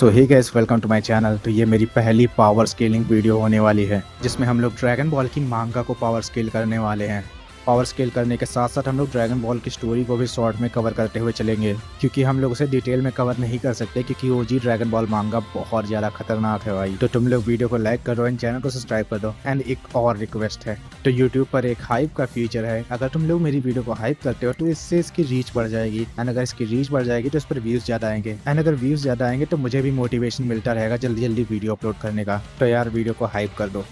So hey guys, welcome to my channel. तो ये मेरी पहली पावर स्केलिंग वीडियो होने वाली है जिसमें हम लोग ड्रैगन बॉल की मांगा को पावर स्केल करने वाले हैं। पावर स्केल करने के साथ साथ हम लोग ड्रैगन बॉल की स्टोरी को भी शॉर्ट में कवर करते हुए चलेंगे, क्योंकि हम लोग उसे डिटेल में कवर नहीं कर सकते क्योंकि ओजी ड्रैगन बॉल मांगा बहुत ज़्यादा खतरनाक है भाई। तो तुम लोग वीडियो को लाइक कर दो एंड चैनल को सब्सक्राइब कर दो। एंड एक और रिक्वेस्ट है, तो यूट्यूब पर एक हाइप का फीचर है, अगर तुम लोग मेरी वीडियो को हाइप करते हो तो इससे इसकी रीच बढ़ जाएगी। एंड अगर इसकी रीच बढ़ जाएगी तो इस पर व्यूज़ ज़्यादा आएंगे। एंड अगर व्यूज़ ज़्यादा आएंगे तो मुझे भी मोटिवेशन मिलता रहेगा जल्दी जल्दी वीडियो अपलोड करने का। तो यार वीडियो को हाइप कर दो।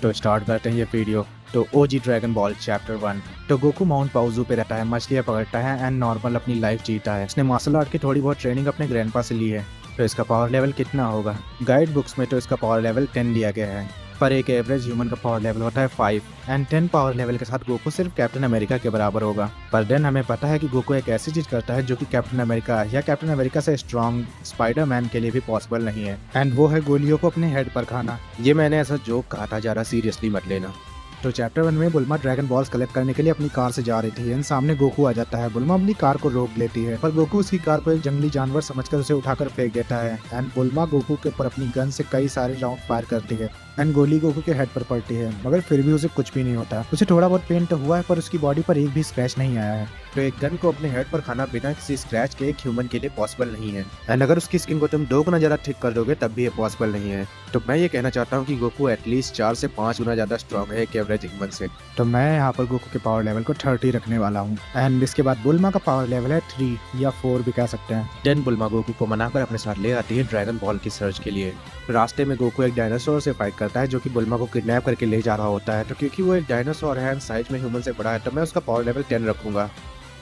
तो स्टार्ट करते हैं ये वीडियो। तो ओजी ड्रैगन बॉल चैप्टर 1। तो गोकू माउंट पाउजू पे रहता है, मछलियाँ पकड़ता है एंड नॉर्मल अपनी लाइफ जीता है। इसने मार्शल आर्ट की थोड़ी बहुत ट्रेनिंग अपने ग्रैंडपा से ली है। तो इसका पावर लेवल कितना होगा? गाइड बुक्स में तो इसका पावर लेवल 10 दिया गया है, पर एक एवरेज ह्यूमन का पावर लेवल होता है 5 एंड 10 पावर लेवल के साथ गोकू सिर्फ कैप्टन अमेरिका के बराबर होगा। पर देन हमें पता है कि गोकू एक ऐसी चीज करता है जो कि कैप्टन अमेरिका या कैप्टन अमेरिका से स्ट्रॉन्ग स्पाइडरमैन के लिए भी पॉसिबल नहीं है, एंड वो है गोलियों को अपने हेड पर खाना। ये मैंने ऐसा जोक कहा था, ज़्यादा सीरियसली मत लेना। तो चैप्टर 1 में बुल्मा ड्रैगन बॉल्स कलेक्ट करने के लिए अपनी कार से जा रही थी एंड सामने गोकू आ जाता है। बुल्मा अपनी कार को रोक लेती है, पर गोकू उसकी कार को एक जंगली जानवर समझकर उसे उठाकर फेंक देता है। एंड बुल्मा गोकू के ऊपर अपनी गन से कई सारे राउंड फायर करती है एंड गोली गोकू के हेड पर पड़ती है, मगर फिर भी उसे कुछ भी नहीं होता। उसे थोड़ा बहुत पेन तो हुआ है, पर उसकी बॉडी पर एक भी स्क्रैच नहीं आया है। तो एक गन को अपने हेड पर खाना बिना किसी स्क्रैच के एक ह्यूमन के लिए पॉसिबल नहीं है। एंड अगर उसकी स्किन को तुम 2 गुना ज्यादा थिक कर दोगे तब भी ये पॉसिबल नहीं है। तो मैं ये कहना चाहता हूँ कि गोकू एटलीस्ट 4 से 5 गुना ज्यादा स्ट्रॉन्ग है एक एवरेज ह्यूमन से। तो मैं यहाँ पर गोकू के पावर लेवल को 30 रखने वाला हूँ। एंड इसके बाद बुल्मा का पावर लेवल है 3 या 4 भी कह सकते हैं। देन बुल्मा गोकू को मनाकर अपने साथ ले आती है ड्रैगन बॉल की सर्च के लिए। रास्ते में गोकू एक डायनासोर से फाइट करता है जो कि बुल्मा को किडनैप करके ले जा रहा होता है। तो क्योंकि वो एक डायनासोर है एंड साइज में ह्यूमन से बड़ा है, तो मैं उसका पावर लेवल 10 रखूंगा।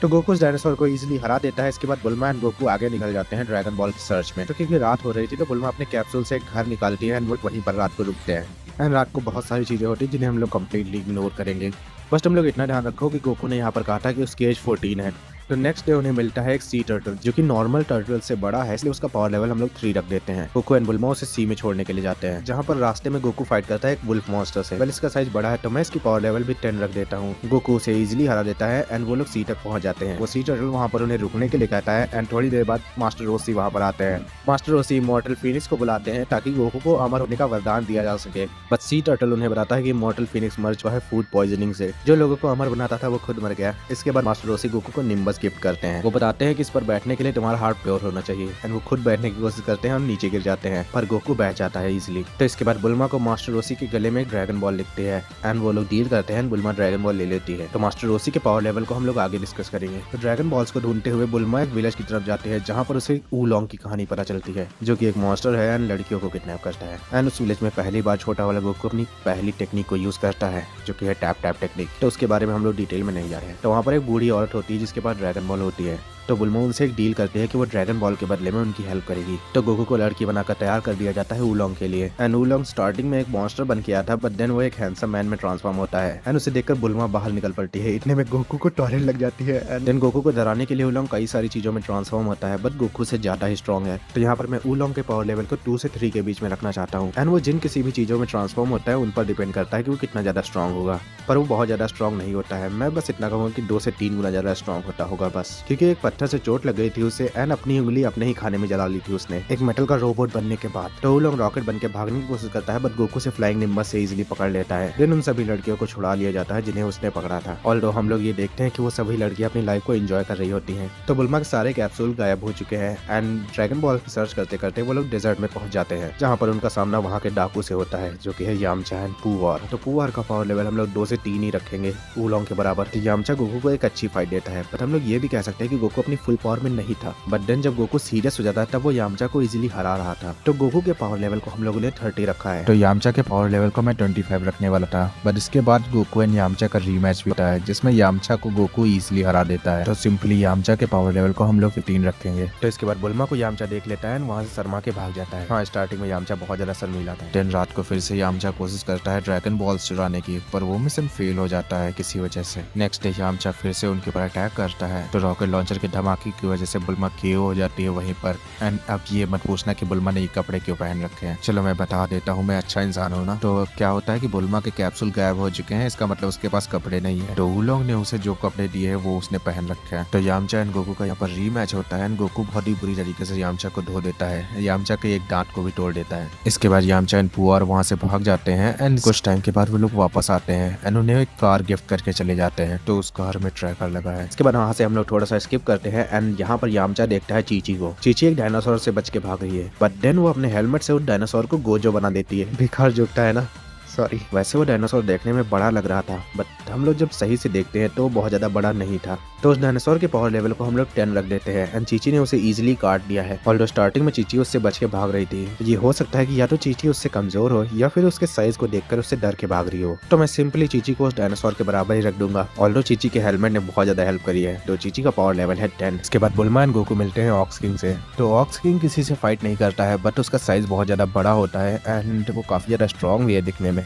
तो गोकू उस डायनासोर को इजीली हरा देता है। इसके बाद बुल्मा एंड गोकू आगे निकल जाते हैं ड्रैगन बॉल की सर्च में। तो क्योंकि रात हो रही थी तो बुल्मा अपने कैप्सूल से एक घर निकालती है एंड वो वहीं पर रात को रुकते हैं। एंड रात को बहुत सारी चीजें होती हैं जिन्हें हम लोग कम्प्लीटली इग्नोर करेंगे। बस तुम लोग इतना ध्यान रखो कि गोकू ने यहाँ पर कहा था कि उसकी एज 14 है। तो नेक्स्ट डे उन्हें मिलता है एक सी टर्टल जो कि नॉर्मल टर्टल से बड़ा है, इसलिए उसका पावर लेवल हम लोग 3 रख देते हैं। गोकू एंड बुल्मा उसे सी में छोड़ने के लिए जाते हैं, जहाँ पर रास्ते में गोकू फाइट करता है एक वुल्फ मॉन्स्टर से। वेल इसका साइज बड़ा है तो मैं इसकी पावर लेवल भी 10 रख देता हूँ। गोकू उसे इजीली हरा देता है एंड वो लोग सी तक पहुंच जाते हैं। वो सी टर्टल वहाँ पर उन्हें रुकने के लिए कहता है एंड थोड़ी देर बाद मास्टर रोसी वहाँ पर आते हैं। मास्टर रोसी इमॉर्टल फीनिक्स को बुलाते हैं ताकि गोकू को अमर होने का वरदान दिया जा सके। बट सी टर्टल उन्हें बताता है कि इमॉर्टल फीनिक्स मर चुका है फूड पॉइजनिंग से। जो लोगों को अमर बनाता था वो खुद मर गया। इसके बाद मास्टर रोसी गोकू को निम्बस गिफ्ट करते हैं। वो बताते हैं कि इस पर बैठने के लिए तुम्हारा हार्ट प्योर होना चाहिए। एंड वो खुद बैठने की कोशिश करते हैं और नीचे गिर जाते हैं, पर गोकू बैठ जाता है इजीली। तो इसके बाद बुल्मा को मास्टर रोसी के गले में एक ड्रैगन बॉल लिखते हैं एंड वो लोग डील करते हैं। बुल्मा ड्रैगन बॉल ले लेती है। तो मास्टर रोसी के पावर लेवल को हम लोग आगे डिस्कस करेंगे। तो ड्रैगन बॉल्स को ढूंढते हुए बुल्मा एक विलेज की तरफ जाते हैं, जहाँ पर उसे ऊलोंग की कहानी पता चलती है जो कि एक मॉन्स्टर है एंड लड़कियों को किडनैप करता है। एंड उस विलेज में पहली बार छोटा वाला गोकू अपनी पहली टेक्निक को यूज करता है जो कि है टैप टैप टेक्निक। तो उसके बारे में हम लोग डिटेल में नहीं जा रहे हैं। तो वहाँ पर एक बूढ़ी औरत होती है जिसके पास ड्रैगन बॉल होती है। तो बुल्मा उनसे एक डील करते हैं कि वो ड्रैगन बॉल के बदले में उनकी हेल्प करेगी। तो गोकू को लड़की बनाकर तैयार कर दिया जाता है ऊलोंग के लिए। एंड ऊलोंग स्टार्टिंग में एक मॉन्स्टर बन के आया था, बट देन वो एक हैंडसम मैन में ट्रांसफॉर्म होता है एंड उसे देखकर बुल्मा बाहर निकल पड़ती है। इतने में गोकू को टॉयलेट लग जाती है एंड देन गोकू को डराने के लिए ऊलोंग कई सारी चीजों में ट्रांसफॉर्म होता है, बट गोकू से ज्यादा ही स्ट्रॉन्ग है। तो यहाँ पर मैं ऊलोंग के पावर लेवल को 2 से 3 के बीच में रखना चाहता हूँ। एंड वो जिन किसी भी चीजों में ट्रांसफॉर्म होता है उन पर डिपेंड करता है कि वो कितना ज्यादा स्ट्रॉन्ग होगा, पर वो बहुत ज्यादा स्ट्रॉन्ग नहीं होता है। मैं बस इतना कहूँगा कि 2 से 3 गुना ज्यादा स्ट्रॉन्ग होता होगा बस, क्योंकि एक पत्थर से चोट लग गई थी उसे एंड अपनी उंगली अपने ही खाने में जला ली थी उसने एक मेटल का रोबोट बनने के बाद। तो ऊलोंग रॉकेट बन के भागने की कोशिश करता है, बट गोकू से फ्लाइंग निम्बस से इजीली पकड़ लेता है। देन उन सभी लड़कियों को छुड़ा लिया जाता है जिन्हें उसने पकड़ा था। ऑल्दो हम लोग ये देखते हैं कि वो सभी लड़कियां अपनी लाइफ को एंजॉय कर रही होती हैं। तो बुल्मा के सारे कैप्सूल गायब हो चुके हैं एंड ड्रैगन बॉल की सर्च करते करते वो लोग डेजर्ट में पहुंच जाते हैं, जहाँ पर उनका सामना वहाँ के डाकू से होता है जो कि है यामचा एंड पूवार। तो पूवार का पावर लेवल हम लोग 2 से 3 ही रखेंगे ऊलोंग के बराबर। तो यामचा गोकू को एक अच्छी फाइट देता है, बट हम लोग ये भी कह सकते हैं कि गोकू अपनी फुल पावर में नहीं था। बट देन जब गोकू सीरियस हो जाता है तब वो यामचा को इजीली हरा रहा था। तो गोकू के पावर लेवल को हम लोगों ने 30 रखा है। तो यामचा के पावर लेवल को मैं 25 रखने वाला था, बट इसके बाद गोकू एंड यामचा का रीमैच भी होता है जिसमें यामचा को गोकू इजीली हरा देता है। तो सिंपली यामचा के पावर लेवल को हम लोग 15 रखेंगे। तो इसके बाद बुल्मा को यामचा देख लेता है एंड वहाँ से शर्मा के भाग जाता है। हाँ, स्टार्टिंग में यामचा बहुत ज्यादा शर्मीला था। दिन रात को फिर से यामचा कोशिश करता है ड्रैगन बॉल्स चुराने की, पर वो मिशन फेल हो जाता है किसी वजह से। नेक्स्ट डे यामचा फिर से उनके ऊपर अटैक करता है। तो रॉकेट लॉन्चर के धमाके की वजह से बुल्मा KO हो जाती है वहीं पर। एंड अब ये मत पूछना कि बुल्मा ने ये कपड़े क्यों पहन रखे हैं, चलो मैं बता देता हूँ, मैं अच्छा इंसान हूँ ना। तो क्या होता है कि बुल्मा के कैप्सूल गायब हो चुके हैं, इसका मतलब उसके पास कपड़े नहीं है। तो वुलोंग ने उसे जो कपड़े दिए है वो उसने पहन रखे हैं। तो यामचा एंड गोकू का यहाँ पर रीमैच होता है एंड गोकू बहुत ही बुरी तरीके से यामचा को धो देता है, यामचा के एक दांत को भी तोड़ देता है। इसके बाद यामचा एंड पुआर वहाँ से भाग जाते हैं एंड कुछ टाइम के बाद वो लोग वापस आते हैं एंड उन्हें एक कार गिफ्ट करके चले जाते हैं। तो उस कार में ट्रैकर लगा है। इसके बाद वहाँ से हम लोग थोड़ा सा स्किप करते हैं एंड यहाँ पर यामचा देखता है चीची को। चीची एक डायनासोर से बच के भाग रही है, बट देन वो अपने हेलमेट से उस डायनासोर को गोजो बना देती है। बेकार जोकता है ना, सॉरी। वैसे वो डायनासोर देखने में बड़ा लग रहा था, बट हम लोग जब सही से देखते हैं तो बहुत ज्यादा बड़ा नहीं था। तो उस डायनासोर के पावर लेवल को हम लोग 10 रख देते हैं एंड चीची ने उसे इजीली काट दिया है। ऑल्दो स्टार्टिंग में चीची उससे बच के भाग रही थी, ये हो सकता है कि या तो चीची उससे कमजोर हो या फिर उसके साइज को देखकर उससे डर के भाग रही हो। तो मैं सिंपली चीची को उस डायनासोर के बराबर ही रख दूंगा। ऑल्दो चीची के हेलमेट ने बहुत ज्यादा हेल्प करी है, तो चीची का पावर लेवल है 10। इसके बाद बुल्मा एंड गोकू मिलते हैं ऑक्स किंग से। तो ऑक्स किंग किसी से फाइट नहीं करता है, बट उसका साइज बहुत ज्यादा बड़ा होता है एंड वो काफी ज्यादा स्ट्रॉन्ग भी है दिखने में।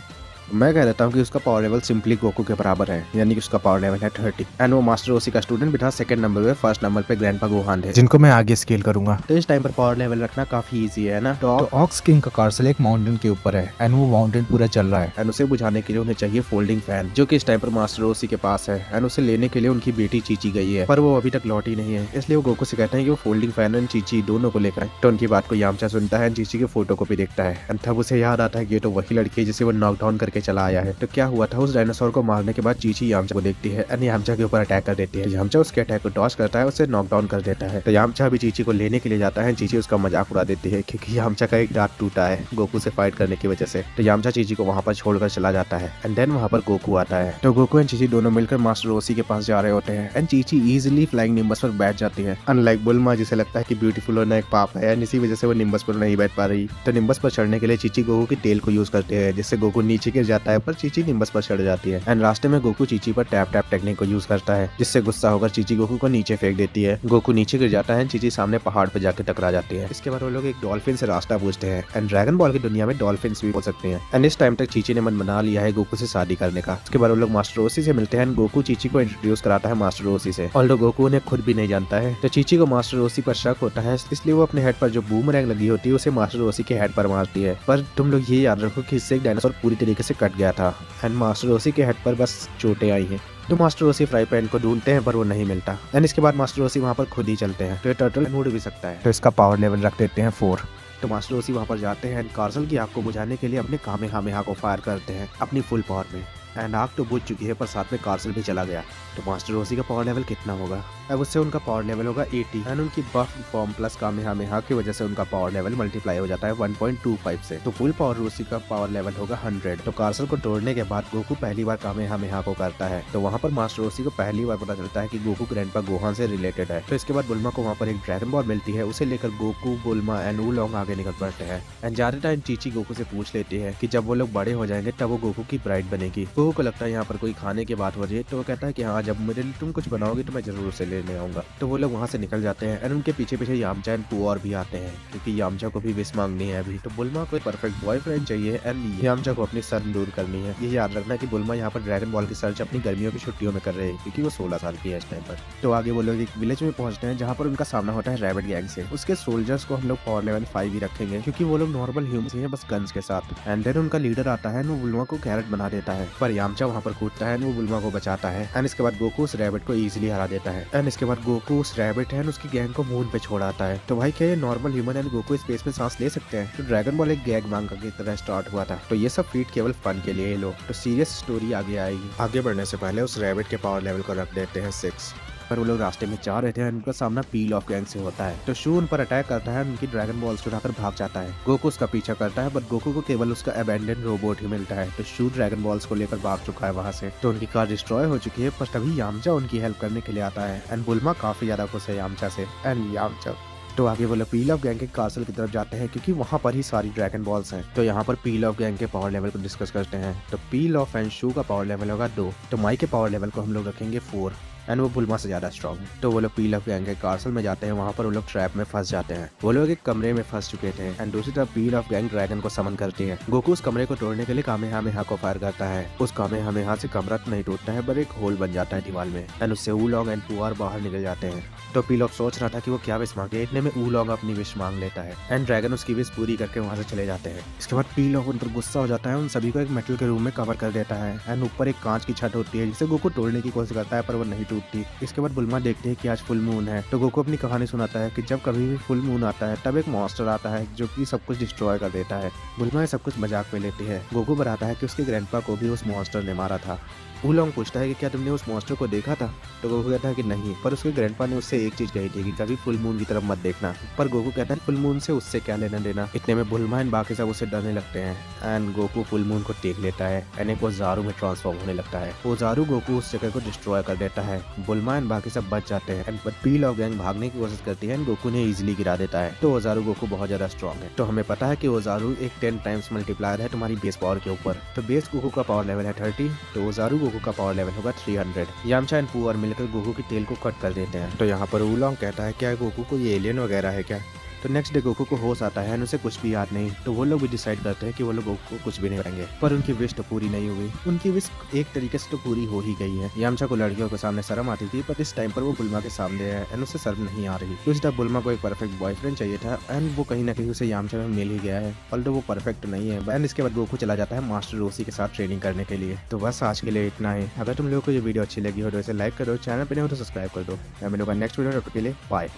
मैं कह देता हूँ कि उसका पावर लेवल सिंपली गोकू के बराबर है, यानी कि उसका पावर लेवल है 30 एंड वो मास्टर ओसी का स्टूडेंट भी था। सेकंड नंबर पे, फर्स्ट नंबर पे ग्रैंडपा गोहान है, जिनको मैं आगे स्केल करूंगा। तो इस टाइम पर पावर लेवल रखना काफी इजी है ना। तो ऑक्स किंग का कार्सल एक माउंटेन के ऊपर है एंड वो माउंटेन पूरा चल रहा है एंड उसे बुझाने के लिए उन्हें चाहिए फोल्डिंग फैन, जो कि इस टाइम पर मास्टर ओसी के पास है एंड उसे लेने के लिए उनकी बेटी चीची गई है, पर वो अभी तक लौटी नहीं है। इसलिए वो गोकू से कहते हैं कि वो फोल्डिंग फैन एंड चीची दोनों को लेकर आए। तो उनकी बात को यामचा सुनता है, चीची की फोटो को भी देखता है एंड तब उसे याद आता है कि ये तो वही लड़की है जिसे वो नॉकडाउन करके चला आया है। तो क्या हुआ था, उस डायनासोर को मारने के बाद चीची यामचा को देखती है एंड यामचा के ऊपर अटैक कर देती है। यामचा उसके अटैक को डॉज करता है, उसे नॉकडाउन कर देता है। तो यामचा भी चीची को लेने के लिए जाता है, चीची उसका मजाक उड़ा देती है क्योंकि यामचा का एक दांत टूटा है गोकू से फाइट करने की वजह से। तो यामचा चीची को वहाँ पर छोड़कर चला जाता है एंड देन वहाँ पर गोकू आता है। तो गोकू एंड चीची दोनों मिलकर मास्टर ओसी के पास जा रहे होते हैं and Chichi easily flying nimbus पर बैठ जाती है, अनलाइक बुल्मा जिसे लगता है कि ब्यूटीफुल होना एक पाप है एंड इसी वजह से वो निम्बस पर नहीं बैठ पा रही। तो निम्बस पर चढ़ने के लिए चीची गोकू की टेल को यूज करते हैं, जिससे गोकू नीचे गिर जाता है, पर चीची निम्बस पर चढ़ जाती है एंड रास्ते में गोकू चीची पर टैप टैप टेक्निक को यूज करता है, जिससे गुस्सा होकर चीची गोकू को नीचे फेंक देती है। गोकू नीचे गिर जाता है, चीची सामने पहाड़ पर जाकर टकरा जाती है। इसके बाद वो लोग एक डॉल्फिन से रास्ता पूछते हैं एंड ड्रैगन बॉल की दुनिया में डॉल्फिन्स भी हो सकते हैं एंड इस टाइम तक चीची ने मन बना लिया है गोकू से शादी करने का। उसके बाद वो लोग मास्टर ओसी से मिलते हैं, गोकू चीची को इंट्रोड्यूस कराता है मास्टर ओसी से, ऑल्दो गोकू उन्हें खुद भी नहीं जानता है। तो चीची को मास्टर ओसी पर शक होता है, इसलिए वो अपने हेड पर जो बूमरैंग लगी होती है उसे मास्टर ओसी के हेड पर मारती है। पर तुम लोग ये याद रखो कि इससे एक डायनासोर पूरी तरीके से कट गया था एंड मास्टर ओसी के हेड पर बस चोटें आई हैं। तो मास्टर ओसी फ्राई पैन को ढूंढते हैं पर वो नहीं मिलता एंड इसके बाद मास्टर ओसी वहाँ पर खुद ही चलते हैं। तो ये टर्टल उड़ भी सकता है, तो इसका पावर लेवल रख देते हैं 4। तो मास्टर ओसी वहाँ पर जाते हैं एंड कार्सल की आग को बुझाने के लिए अपने कामेहामेहा को फायर करते हैं अपनी फुल पावर में एंड आग तो बुझ चुकी है, पर साथ में कार्सल भी चला गया। तो मास्टर ओसी का पावर लेवल कितना होगा, अब उससे उनका पावर लेवल होगा 80 एंड उनकी बफ फॉर्म प्लस कामेहामेहा की वजह से उनका पावर लेवल मल्टीप्लाई हो जाता है 1.25 से। तो फुल पावर ओसी का पावर लेवल होगा 100। तो कार्सल को तोड़ने के बाद गोकू पहली बार कामेहामेहा को करता है, तो वहाँ पर मास्टर ओसी को पहली बार पता चलता है कि गोकू ग्रैंडपा गोहान से रिलेटेड है। तो इसके बाद बुल्मा को वहाँ पर एक ड्रैगन बॉल मिलती है, उसे लेकर गोकू, बुल्मा एंड वुलोंग आगे निकल पड़ते हैं एंड जाते टाइम चीची गोकू से पूछ लेती है कि जब वो लोग बड़े हो जाएंगे तब वो गोकू की ब्राइड बनेगी। गोकू को लगता है यहाँ पर कोई खाने की बात हो रही है, तो वो कहता है कि हाँ, जब मेरे लिए तुम कुछ बनाओगे तो मैं जरूर उसे लेने आऊंगा। तो वो लोग वहाँ से निकल जाते हैं एंड उनके पीछे पीछे यामचा एंड पुआर भी आते हैं, क्योंकि यामचा को भी विश मांगनी है अभी। तो बुल्मा को एक परफेक्ट बॉयफ्रेंड चाहिए एंड यामचा को अपनी सर्च दूर करनी है। ये याद रखना कि बुल्मा यहाँ पर ड्रैगन बॉल की सर्च अपनी गर्मियों की छुट्टियों में कर रहे हैं, क्योंकि वो 16 साल की है इस टाइम पर। तो आगे वो लोग एक विलेज में पहुंचते हैं जहाँ पर उनका सामना होता है रैबिट गैंग से। उसके सोल्जर्स को हम लोग पावर लेवल 5 ही रखेंगे, क्योंकि वो लोग नॉर्मल ह्यूमंस हैं बस गन्स के साथ। एंड देन उनका लीडर आता है, वो बुल्मा को कैरेट बना देता है, पर यामचा वहाँ पर कूदता है, वो बुल्मा को बचाता है एंड इसके बाद गोकू उस रैबिट को इजीली हरा देता है एंड इसके बाद गोकू उस रैबिट है उसकी गैंग को मून पे छोड़ आता है। तो भाई क्या ये normal human and Goku space में सांस ले सकते हैं? तो ड्रैगन बॉल एक गैग मांगा की तरह स्टार्ट हुआ था, तो ये सब फीट केवल फन के लिए लो। तो सीरियस स्टोरी आगे आएगी। आगे बढ़ने से पहले उस रैबिट के पावर लेवल को रख देते हैं 6। पर वो लोग रास्ते में जा रहे थे, उनका सामना पील ऑफ गैंग से होता है। तो शू उन पर अटैक करता है, उनकी ड्रैगन बॉल्स उठाकर भाग जाता है। गोकू उसका पीछा करता है, बट गोकू को केवल उसका अबैंडन रोबोट ही मिलता है। तो शू ड्रैगन बॉल्स को लेकर भाग चुका है वहाँ से। तो उनकी कार डिस्ट्रॉय हो चुकी है, पर तभी यामचा उनकी हेल्प करने के लिए आता है एंड बुल्मा काफी ज्यादा खुश है यामचा से एंड यामचा। तो आगे वो लोग पील ऑफ गैंग के कासल की तरफ जाते हैं, क्योंकि वहाँ पर ही सारी ड्रैगन बॉल्स हैं। तो यहाँ पर पील ऑफ गैंग के पावर लेवल को डिस्कस करते हैं। तो पील ऑफ एंड शू का पावर लेवल होगा 2। तो माई के पावर लेवल को हम लोग रखेंगे 4। एंड वो बुल्मा से ज्यादा स्ट्रॉन्ग है। तो वो लोग पील ऑफ गैंग के कासल में जाते हैं, वहाँ पर वो लोग ट्रैप में फंस जाते हैं। वो लोग एक कमरे में फंस चुके थे एंड दूसरी तरफ पील ऑफ गैंग ड्रैगन को समन करती है। गोकू उस कमरे को तोड़ने के लिए कामेहामेहा को फायर करता है। उस कामेहामेहा से कमरा तो नहीं टूटता है पर एक होल बन जाता है दीवार में एंड उससे ऊलॉन्ग एंड पुआर बाहर निकल जाते हैं। तो पील ऑफ सोच रहा था कि वो क्या विश मांगे, इतने में ऊलॉन्ग अपनी विश मांग लेता है एंड ड्रैगन उसकी विश पूरी करके वहाँ से चले जाते हैं। इसके बाद पील ऑफ उन पर गुस्सा हो जाता है, उन सभी को एक मेटल के रूम में कवर कर देता है एंड ऊपर एक कांच की छत होती है जिसे गोकू तोड़ने की कोशिश करता है पर वो नहीं टूटती। इसके बाद बुल्मा देखते हैं कि आज फुल मून है, तो गोकू अपनी कहानी सुनाता है कि जब कभी भी फुल मून आता है तब एक मॉन्स्टर आता है जो कि सब कुछ डिस्ट्रॉय कर देता है। बुल्मा ये सब कुछ मजाक में लेती है। गोकू बताता है कि उसके ग्रैंडपा को भी उस मॉन्स्टर ने मारा था। ऊलॉन्ग पूछता है कि क्या तुमने उस मॉन्स्टर को देखा था, तो गोकू कहता है कि नहीं, पर उसके ग्रैंडपा ने उससे एक चीज कही थी कि कभी फुल मून की तरफ मत देखना। पर गोकू कहता है फुल मून से उससे क्या लेना देना। इतने में बुल्मा एंड बाकी सब उससे डरने लगते हैं एंड गोकू फुल मून को देख लेता है एंड एक ओजारू में ट्रांसफॉर्म होने लगता है। ओजारू गोकू उस जगह को डिस्ट्रॉय कर देता है। बुल्मा एंड बाकी सब बच जाते हैं एंड पील ऑफ गैंग भागने की कोशिश करती है एंड गोकू ने इजीली गिरा देता है। तो ओजारू गोकू बहुत ज्यादा स्ट्रॉन्ग है। तो हमें पता है कि ओजारू एक 10 टाइम्स मल्टीप्लायर है तुम्हारी बेस पावर के ऊपर। तो बेस गोकू का पावर लेवल है 30, तो ओजारू गोकू का पावर लेवल 300। यामचा एंड पुआर मिलकर गोकू की टेल को कट कर देते हैं। तो यहाँ पर ऊलॉन्ग कहता है क्या गोकू को ये एलियन वगैरह है क्या। तो नेक्स्ट डे गोकू को होश आता है एंड उसे कुछ भी याद नहीं। तो वो लोग भी डिसाइड करते हैं कि वो लोग गोकू को कुछ भी नहीं करेंगे, पर उनकी विश तो पूरी नहीं हुई। उनकी विश एक तरीके से तो पूरी हो ही गई है। यामचा को लड़कियों के सामने शर्म आती थी, पर इस टाइम पर वो बुल्मा के सामने है एंड उसे शर्म नहीं आ रही। तो इस टाइम बुल्मा को एक परफेक्ट बॉयफ्रेंड चाहिए था एंड वो कहीं ना कहीं उसे यामचा में मिल ही गया है, ऑल्दो वो परफेक्ट नहीं है। एंड इसके बाद गोकू चला जाता है मास्टर रोसी के साथ ट्रेनिंग करने के लिए। तो बस आज के लिए इतना ही। अगर तुम लोगों को ये वीडियो अच्छी लगी हो तो इसे लाइक करो, चैनल पर नहीं हो तो सब्सक्राइब कर दो। मैं मिलूंगा नेक्स्ट वीडियो, तब तक के लिए बाय।